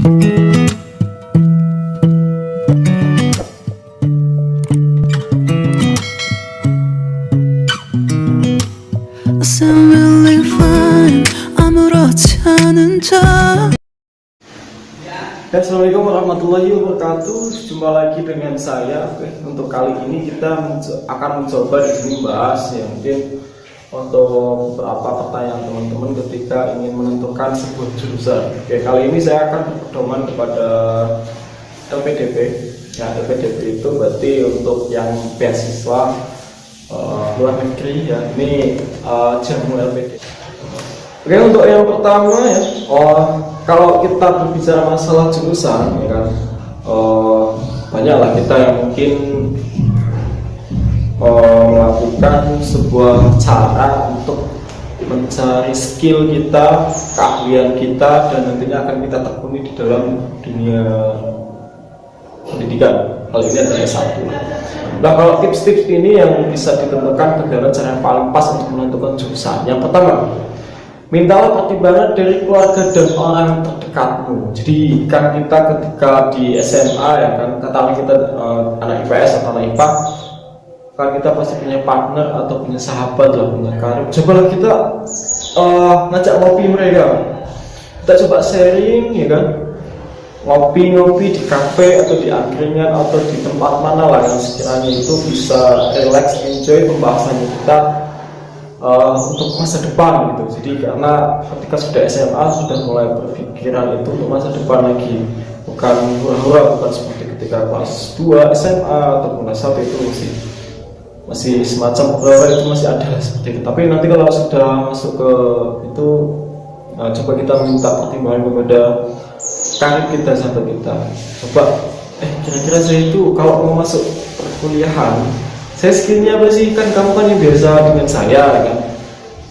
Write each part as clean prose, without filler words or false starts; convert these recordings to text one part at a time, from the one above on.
Assalamualaikum warahmatullahi wabarakatuh. Jumpa lagi dengan saya. Untuk kali ini kita akan mencoba di sini bahas ya, mungkin untuk beberapa pertanyaan teman-teman ketika ingin menentukan sebuah jurusan. Kali ini saya akan berpedoman kepada LPDP. Ya, LPDP itu berarti untuk yang beasiswa luar negeri ya. Ini jamu LPDP. Untuk yang pertama ya, kalau kita berbicara masalah jurusan, ya kan, banyaklah kita yang mungkin melakukan sebuah cara untuk mencari skill kita, keahlian kita, dan nantinya akan kita tekuni di dalam dunia pendidikan. Hal ini adalah S1. Nah, kalau tips-tips ini yang bisa ditentukan bagaimana cara yang paling pas untuk menentukan jurusan. Yang pertama, mintalah pertimbangan dari keluarga dan orang terdekatmu. Jadi kan kita ketika di SMA ya kan, katakan kita anak IPS atau anak IPA, kan kita pasti punya partner atau punya sahabat lah, punya karir. Cobalah kita ngajak ngopi mereka. Kita coba sharing ya kan, ngopi-ngopi di kafe atau di angkringan atau di tempat mana lah yang sekiranya itu bisa relax, enjoy pembahasannya kita untuk masa depan gitu. Jadi karena ketika sudah SMA sudah mulai berpikiran itu untuk masa depan lagi, bukan hura-hura, bukan seperti ketika kelas 2 SMA atau kelas 1 itu masih semacam hura-hura, itu masih ada seperti itu. Tapi nanti kalau sudah masuk ke itu, coba kita minta pertimbangan kepada karir kita, sahabat kita. Coba kira-kira saya itu kalau mau masuk perkuliahan, saya skillnya apa sih? Kan kamu kan yang biasa dengan saya kan.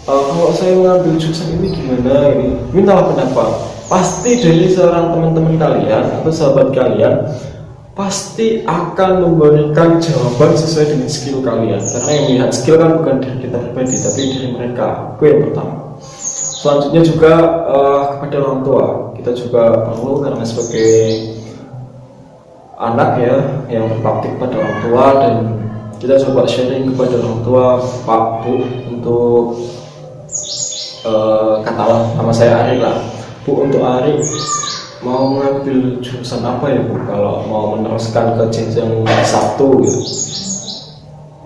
Kalau saya mengambil jurusan ini gimana ini? Mintalah pendapat. Pasti dari seorang teman-teman kalian atau sahabat kalian pasti akan memberikan jawaban sesuai dengan skill kalian. Karena yang melihat skill kan bukan dari kita pribadi, tapi dari mereka. Itu yang pertama. Selanjutnya juga kepada orang tua. Kita juga perlu, karena sebagai anak ya yang berbakti kepada orang tua, dan kita coba sharing kepada orang tua, Pak, Bu, untuk katalah nama saya Ari lah, Bu, untuk Ari mau mengambil jurusan apa ya Bu, kalau mau meneruskan ke jenjang S1 gitu.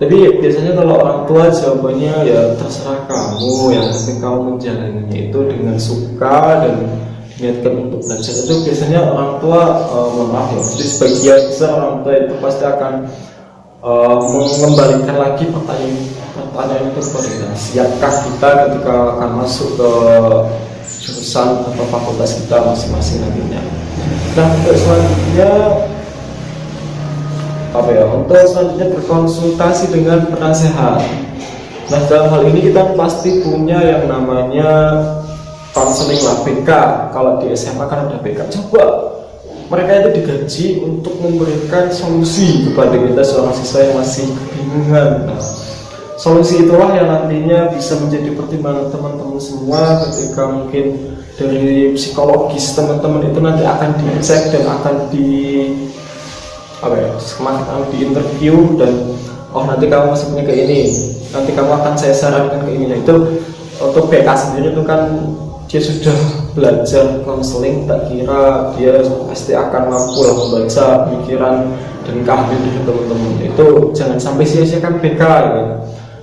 Tapi biasanya kalau orang tua jawabannya ya terserah kamu, yang penting kamu menjalaninya itu dengan suka dan niatkan untuk belajar. Itu biasanya orang tua mohon maaf ya, jadi sebagian besar orang tua itu pasti akan mengembalikan lagi pertanyaan itu kepada kita. Siapkah kita ketika akan masuk ke jurusan atau fakultas kita masing-masing nantinya. Nah, untuk selanjutnya berkonsultasi dengan penasehat. Nah, dalam hal ini kita pasti punya yang namanya konseling lah, BK. Kalau di SMA kan ada BK. Coba mereka itu digaji untuk memberikan solusi kepada kita seorang siswa yang masih kebingungan. Nah, solusi itulah yang nantinya bisa menjadi pertimbangan teman-teman semua ketika mungkin dari psikologis teman-teman itu nanti akan dicek dan akan di interview, dan nanti kamu masuknya ke ini, nanti kamu akan saya sarankan ke ini. Nah, itu untuk BK sendiri itu kan dia sudah belajar konseling, tak kira dia pasti akan mampu lah membaca pikiran dan keahlian dari teman-teman. Itu jangan sampai sia-siakan BK ya.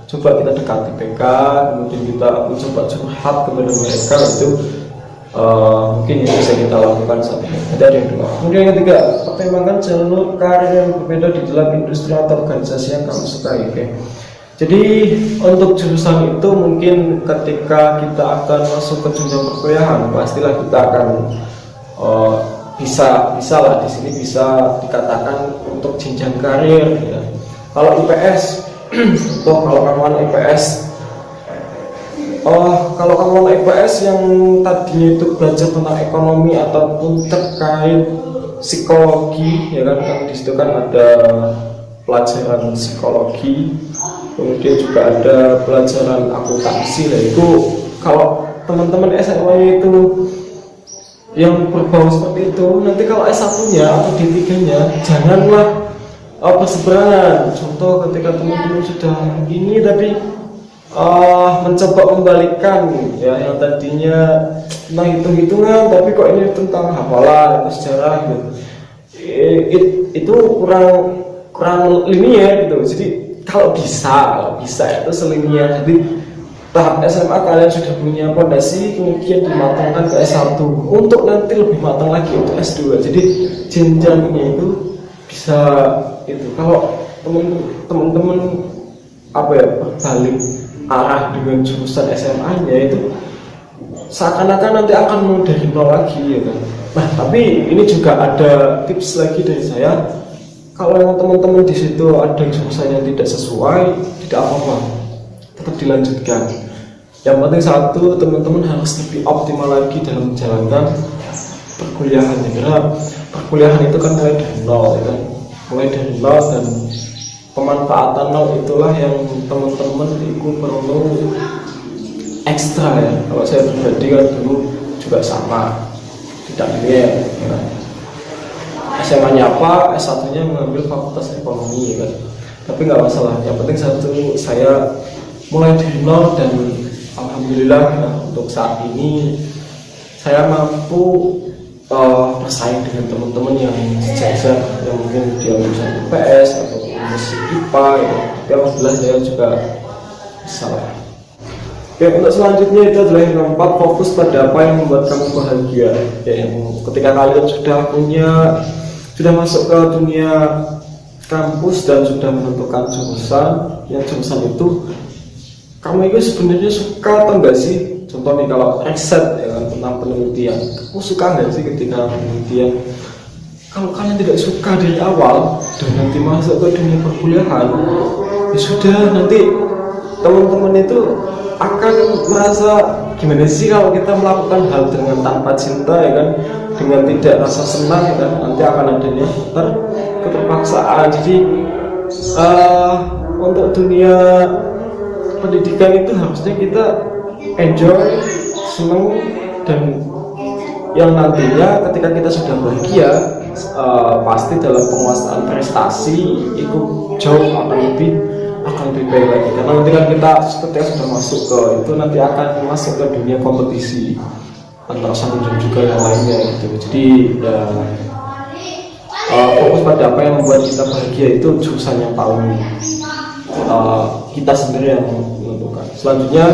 Coba kita dekati BK, kemudian kita mencoba curhat kepada mereka, itu mungkin yang bisa kita lakukan saat ini. Ada yang kedua. Kemudian yang ketiga, pertimbangkan jalur karir yang berbeda di dalam industri atau organisasi yang kamu sukai. Jadi untuk jurusan itu mungkin ketika kita akan masuk ke jenjang perkuliahan, pastilah kita akan bisa lah di sini bisa dikatakan untuk jenjang karir ya. Kalau IPS kalau kamu anak IPS, kalau kamu anak IPS yang tadinya itu belajar tentang ekonomi ataupun terkait psikologi ya kan di situ kan ada pelajaran psikologi, kemudian juga ada pelajaran akuntansi. Lah itu kalau teman-teman SMA itu yang berbau seperti itu, nanti kalau S1-nya atau D3-nya janganlah berseberangan. Contoh ketika teman-teman sudah ini tapi mencoba membalikan ya yang tadinya tentang hitung-hitungan tapi kok ini tentang hafalan atau sejarah gitu. Itu kurang linear gitu. Jadi kalau bisa itu selinier. Jadi tahap SMA kalian sudah punya fondasi, kemudian dimatangkan ke S1 untuk nanti lebih matang lagi untuk S2. Jadi jenjangnya itu bisa itu. Kalau teman-teman berbalik arah dengan jurusan SMA-nya itu seakan-akan nanti akan mau dari nol lagi ya kan. Nah, tapi ini juga ada tips lagi dari saya. Kalau yang teman-teman di situ ada jurusan yang tidak sesuai, tidak apa-apa, tetap dilanjutkan. Yang penting satu, teman-teman harus lebih optimal lagi dalam menjalankan perkuliahan. Karena perkuliahan itu kan mulai dari nol, ya kan? Mulai dari nol, dan pemanfaatan nol itulah yang teman-teman ikut perlu ekstra ya. Kalau saya pribadi kan dulu juga sama, tidak linear. Ya. SMA-nya apa, S1-nya mengambil fakultas ekonomi ya kan. Tapi nggak masalah, yang penting satu, saya mulai dari nol dan alhamdulillah ya, untuk saat ini saya mampu bersaing dengan teman-teman yang sejajar, yang mungkin dia lulusan IPS atau lulusan IPA ya. Tapi alhamdulillah saya juga bisa lah. Oke, untuk selanjutnya itu adalah yang keempat, fokus pada apa yang membuat kamu bahagia. Ya, yang ketika kalian sudah masuk ke dunia kampus dan sudah menentukan jurusan, yang jurusan itu kamu itu sebenarnya suka atau enggak sih? Contoh nih kalau riset ya kan, tentang penelitian, kamu suka enggak sih ketika penelitian? Kalau kalian tidak suka dari awal dan nanti masuk ke dunia perkuliahan, ya sudah, nanti teman-teman itu akan merasa gimana sih kalau kita melakukan hal dengan tanpa cinta ya kan, dengan tidak rasa senang ya kan, nanti akan adanya keterpaksaan. Jadi untuk dunia pendidikan itu harusnya kita enjoy, senang, dan yang nantinya ketika kita sudah bahagia pasti dalam penguasaan prestasi itu jauh akan lebih baik lagi, karena nanti kan kita ketika sudah masuk ke itu nanti akan masuk ke dunia kompetisi antara satu dan juga yang lainnya gitu. Jadi ya fokus pada apa yang membuat kita bahagia, itu jurusan yang paling kita sendiri yang menentukan. Selanjutnya,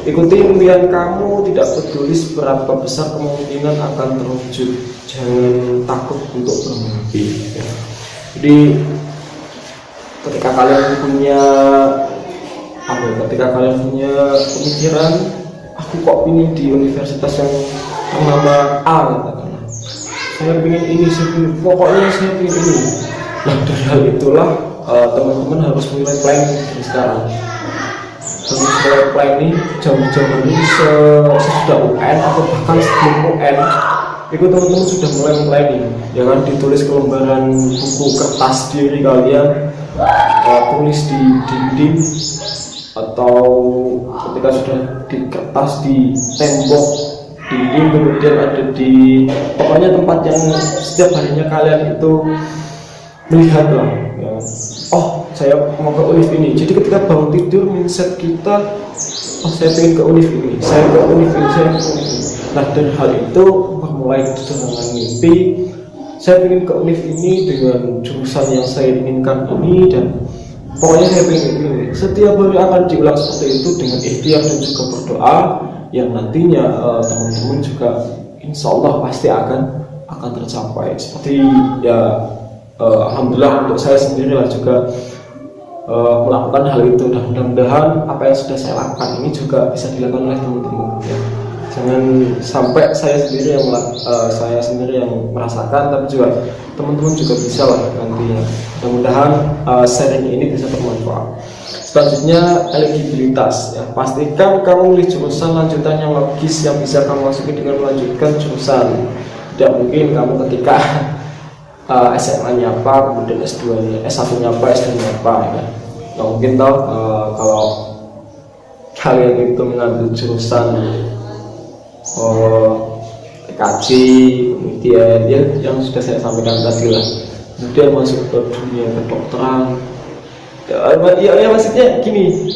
ikuti impian kamu, tidak peduli seberapa besar kemungkinan akan terwujud. Jangan takut untuk bermimpi ya. Jadi ketika kalian punya pemikiran, aku kok ingin di universitas yang bernama A katakanlah, saya ingin ini, pokoknya saya ingin ini. Nah, dari hal itulah teman-teman harus mulai planning dari sekarang. Harus mulai planning jauh-jauh ini sesudah UN atau bahkan sebelum UN. Itu teman-teman sudah mulai planning, jangan ditulis ke lembaran buku kertas diri kalian, tulis di dinding atau ketika sudah di kertas di tembok dinding, kemudian ada di pokoknya tempat yang setiap harinya kalian itu melihat lah ya. Oh, saya mau ke univ ini, jadi ketika bangun tidur mindset kita, oh saya ingin ke univ ini, saya ke univ ini, saya ke univ ini. Nah, dari hal itu bermulai dengan mimpi, saya ingin ke univ ini dengan jurusan yang saya inginkan ini, dan pokoknya saya ingin ini. Setiap hari akan diulang seperti itu dengan ikhtiar dan juga berdoa, yang nantinya teman-teman juga insya Allah pasti akan tercapai. Seperti ya alhamdulillah untuk saya sendiri lah juga melakukan hal itu, dan mudah-mudahan apa yang sudah saya lakukan ini juga bisa dilakukan oleh teman-teman ya. Jangan sampai saya sendiri yang merasakan, tapi juga teman-teman juga bisa lah nantinya. Mudah-mudahan sharing ini bisa bermanfaat. Selanjutnya, eligibilitas ya. Pastikan kamu memilih jurusan lanjutan yang logis yang bisa kamu masuki dengan melanjutkan jurusan. Tidak mungkin kamu ketika SMA-nya apa, kemudian S2-nya, S1-nya apa, S2-nya apa ya kan? Nggak mungkin toh kalau kalian itu mengambil jurusan TKJ, kemudian ya yang sudah saya sampaikan tadi lah, kemudian masuk ke dunia kedokteran. Ya maksudnya gini,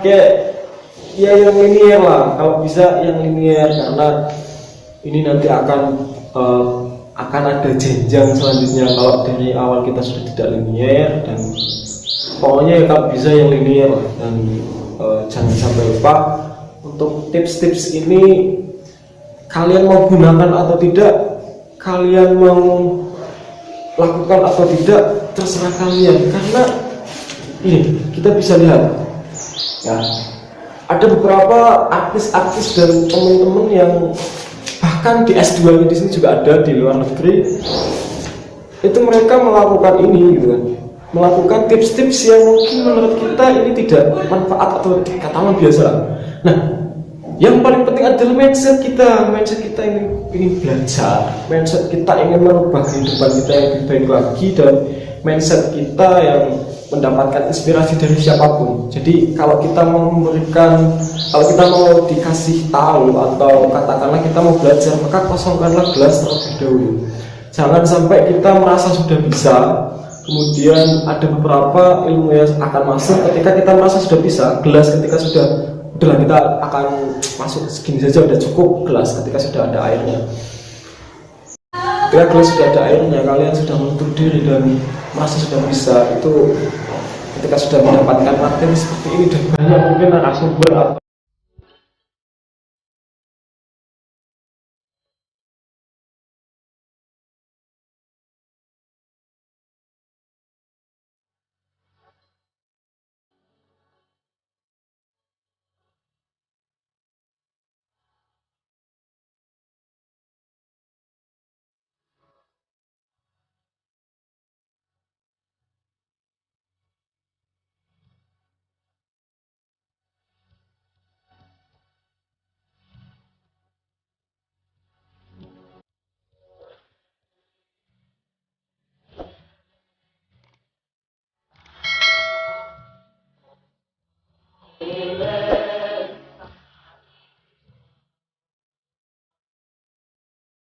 kayak ya yang linear lah, kalau bisa yang linear, karena ini nanti akan ada jenjang selanjutnya kalau dari awal kita sudah tidak linear. Dan pokoknya ya kalau bisa yang linear lah. Dan jangan sampai lupa untuk tips-tips ini, kalian mau gunakan atau tidak, kalian mau lakukan atau tidak, terserah kalian. Karena ini kita bisa lihat ya, ada beberapa artis-artis dan teman-teman yang bahkan di S2 di sini juga ada, di luar negeri itu mereka melakukan ini gitu kan, melakukan tips-tips yang mungkin menurut kita ini tidak manfaat atau katakan biasa. Nah, yang paling penting adalah mindset kita ini ingin belajar, mindset kita ingin merubah kehidupan kita yang lebih baik lagi, dan mindset kita yang mendapatkan inspirasi dari siapapun. Jadi kalau kita mau dikasih tahu atau katakanlah kita mau belajar, maka kosongkanlah gelas terlebih dahulu. Jangan sampai kita merasa sudah bisa, kemudian ada beberapa ilmu yang akan masuk ketika kita merasa sudah bisa. Gelas ketika udahlah kita akan masuk segini saja udah cukup gelas ketika sudah ada airnya. Ketika gelas sudah ada airnya, kalian sudah menutup diri dan merasa sudah bisa. Itu ketika sudah mendapatkan materi seperti ini, dan banyak mungkin narasumber atau